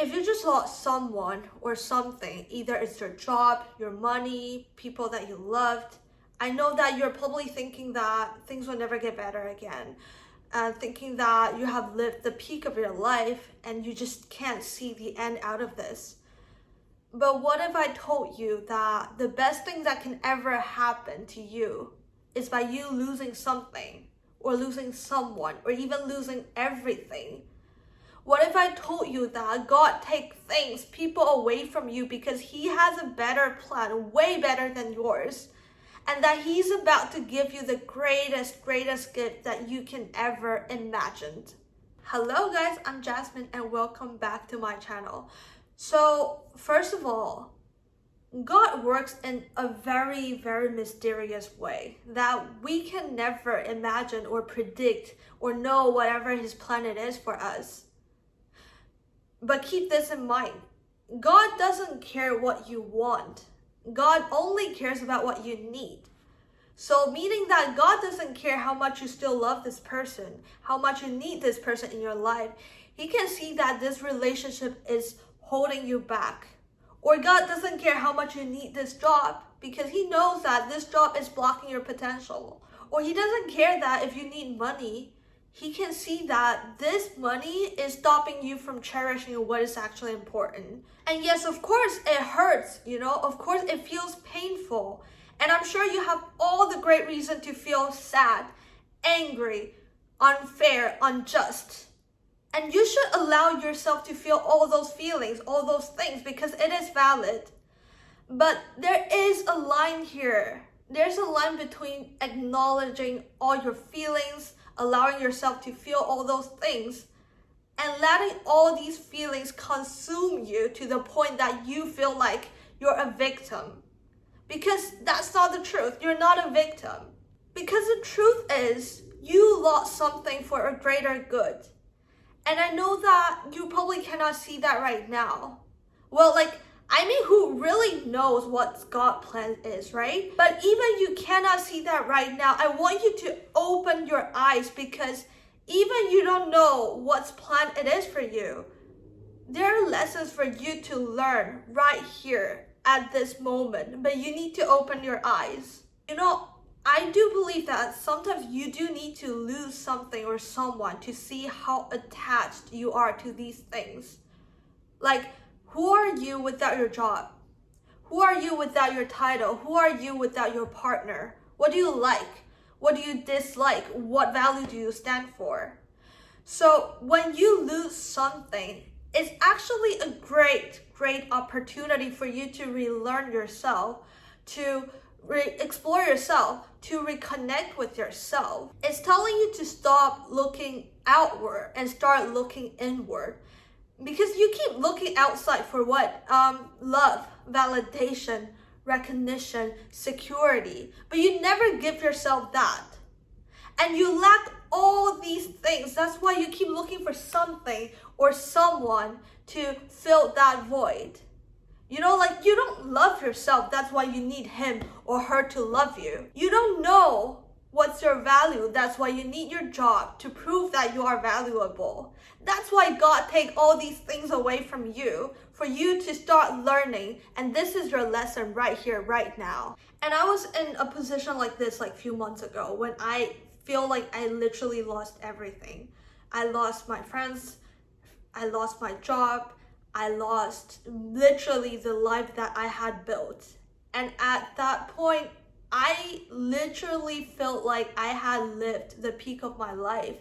if you just lost someone or something, either it's your job, your money, people that you loved, I know that you're probably thinking that things will never get better again, and thinking that you have lived the peak of your life and you just can't see the end out of this. But what if I told you that the best thing that can ever happen to you is by you losing something, or losing someone, or even losing everything? What if I told you that God takes things, people away from you because He has a better plan, way better than yours, and that He's about to give you the greatest gift that you can ever imagine? Hello guys, I'm Jasmine and welcome back to my channel. So first of all, God works in a very mysterious way that we can never imagine or predict or know whatever His plan it is for us. But keep this in mind, God doesn't care what you want. God only cares about what you need. So meaning that God doesn't care how much you still love this person, how much you need this person in your life. He can see that this relationship is holding you back. Or God doesn't care how much you need this job because He knows that this job is blocking your potential. Or He doesn't care that if you need money, He can see that this money is stopping you from cherishing what is actually important. And yes, of course it hurts, of course it feels painful. And I'm sure you have all the great reason to feel sad, angry, unfair, unjust. And you should allow yourself to feel all those feelings, all those things, because it is valid. But there is a line here. There's a line between acknowledging all your feelings, allowing yourself to feel all those things, and letting all these feelings consume you to the point that you feel like you're a victim. Because that's not the truth. You're not a victim. Because the truth is, you lost something for a greater good. And I know that you probably cannot see that right now. Well, who really knows what God's plan is, right? But even you cannot see that right now, I want you to open your eyes, because even you don't know what's plan it is for you. There are lessons for you to learn right here at this moment, but you need to open your eyes. I do believe that sometimes you do need to lose something or someone to see how attached you are to these things. Like, who are you without your job? Who are you without your title? Who are you without your partner? What do you like? What do you dislike? What value do you stand for? So when you lose something, it's actually a great opportunity for you to relearn yourself, to explore yourself, to reconnect with yourself. It's telling you to stop looking outward and start looking inward. Because you keep looking outside for what? Love, validation, recognition, security. But you never give yourself that. And you lack all these things. That's why you keep looking for something or someone to fill that void. You don't love yourself. That's why you need him or her to love you. You don't know what's your value. That's why you need your job to prove that you are valuable. That's why God takes all these things away from you for you to start learning. And this is your lesson right here, right now. And I was in a position like this a few months ago when I feel like I literally lost everything. I lost my friends. I lost my job. I lost literally the life that I had built. And at that point, I literally felt like I had lived the peak of my life.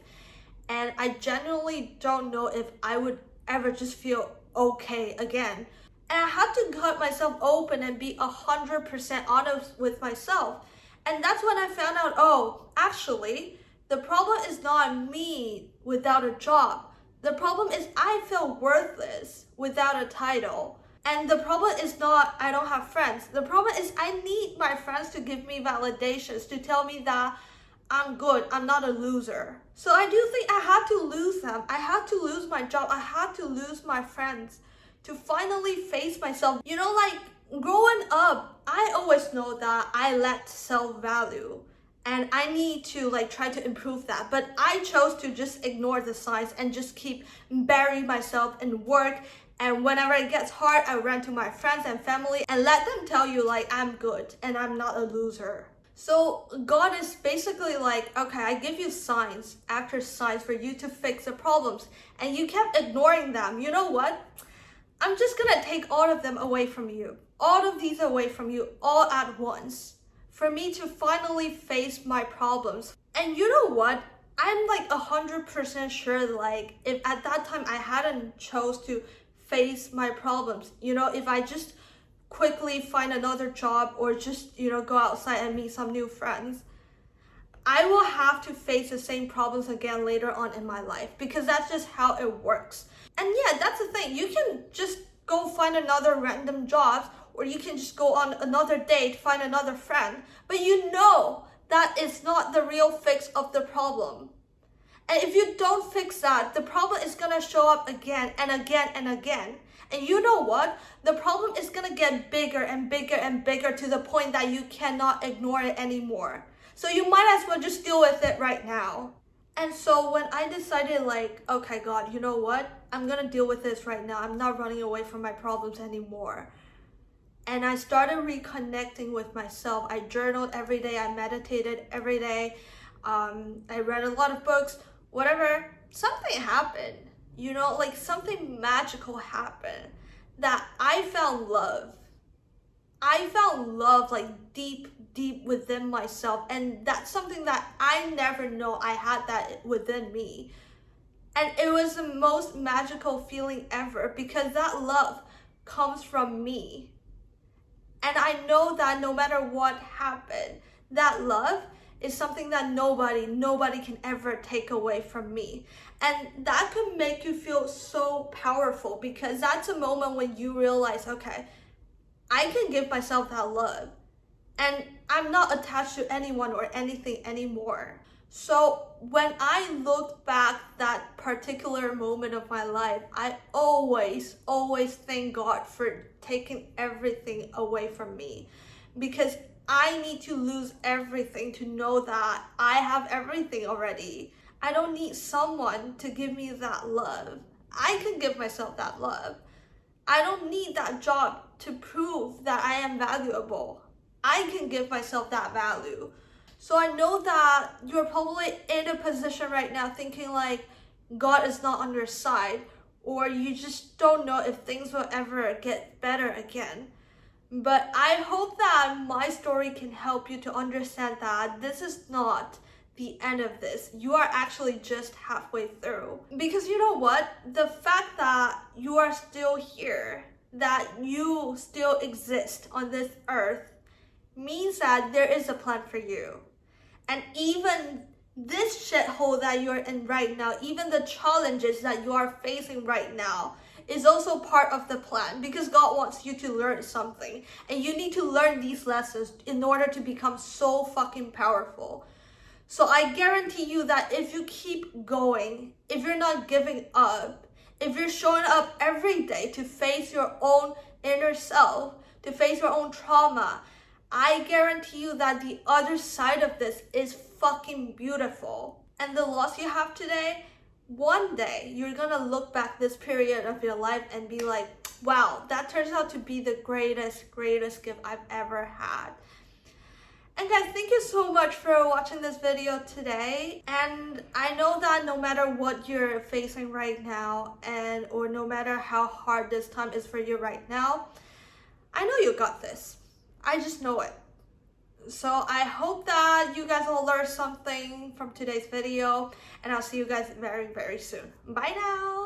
And I genuinely don't know if I would ever just feel okay again. And I had to cut myself open and be 100% honest with myself. And that's when I found out, actually, the problem is not me without a job. The problem is I feel worthless without a title. And the problem is not I don't have friends. The problem is I need my friends to give me validations, to tell me that I'm good, I'm not a loser. So I do think I had to lose them. I had to lose my job. I had to lose my friends to finally face myself. Growing up, I always know that I lacked self-value. And I need to try to improve that. But I chose to just ignore the signs and just keep burying myself in work And whenever it gets hard, I run to my friends and family and let them tell you like I'm good and I'm not a loser. So God is basically like, okay, I give you signs after signs for you to fix the problems, and you kept ignoring them. You know what? I'm just gonna take all of them away from you. All of these away from you all at once. For me to finally face my problems. And you know what? I'm like 100% sure, like if at that time I hadn't chose to face my problems, if I just quickly find another job or just, go outside and meet some new friends, I will have to face the same problems again later on in my life, because that's just how it works. And yeah, that's the thing. You can just go find another random job, or you can just go on another date, find another friend, but you know that is not the real fix of the problem. And if you don't fix that, the problem is gonna show up again and again and again. And you know what? The problem is gonna get bigger and bigger and bigger to the point that you cannot ignore it anymore. So you might as well just deal with it right now. And so when I decided like, okay, God, you know what? I'm gonna deal with this right now. I'm not running away from my problems anymore. And I started reconnecting with myself. I journaled every day. I meditated every day. I read a lot of books, whatever. Something happened, like something magical happened, that I found love. I found love like deep within myself. And that's something that I never know I had that within me. And it was the most magical feeling ever, because that love comes from me. And I know that no matter what happened, that love is something that nobody can ever take away from me. And that could make you feel so powerful, because that's a moment when you realize, okay, I can give myself that love. And I'm not attached to anyone or anything anymore. So when I look back that particular moment of my life, I always thank God for taking everything away from me, because I need to lose everything to know that I have everything already. I don't need someone to give me that love. I can give myself that love. I don't need that job to prove that I am valuable. I can give myself that value. So I know that you're probably in a position right now thinking like God is not on your side, or you just don't know if things will ever get better again. But I hope that my story can help you to understand that this is not the end of this. You are actually just halfway through. Because you know what? The fact that you are still here, that you still exist on this earth, means that there is a plan for you. And even this shithole that you're in right now, even the challenges that you are facing right now, is also part of the plan, because God wants you to learn something. And you need to learn these lessons in order to become so fucking powerful. So I guarantee you that if you keep going, if you're not giving up, if you're showing up every day to face your own inner self, to face your own trauma, I guarantee you that the other side of this is fucking beautiful. And the loss you have today, one day you're gonna look back this period of your life and be like, wow, that turns out to be the greatest gift I've ever had. And guys, thank you so much for watching this video today. And I know that no matter what you're facing right now, or no matter how hard this time is for you right now, I know you got this. I just know it. So I hope that you guys will learn something from today's video, and I'll see you guys very soon. Bye now.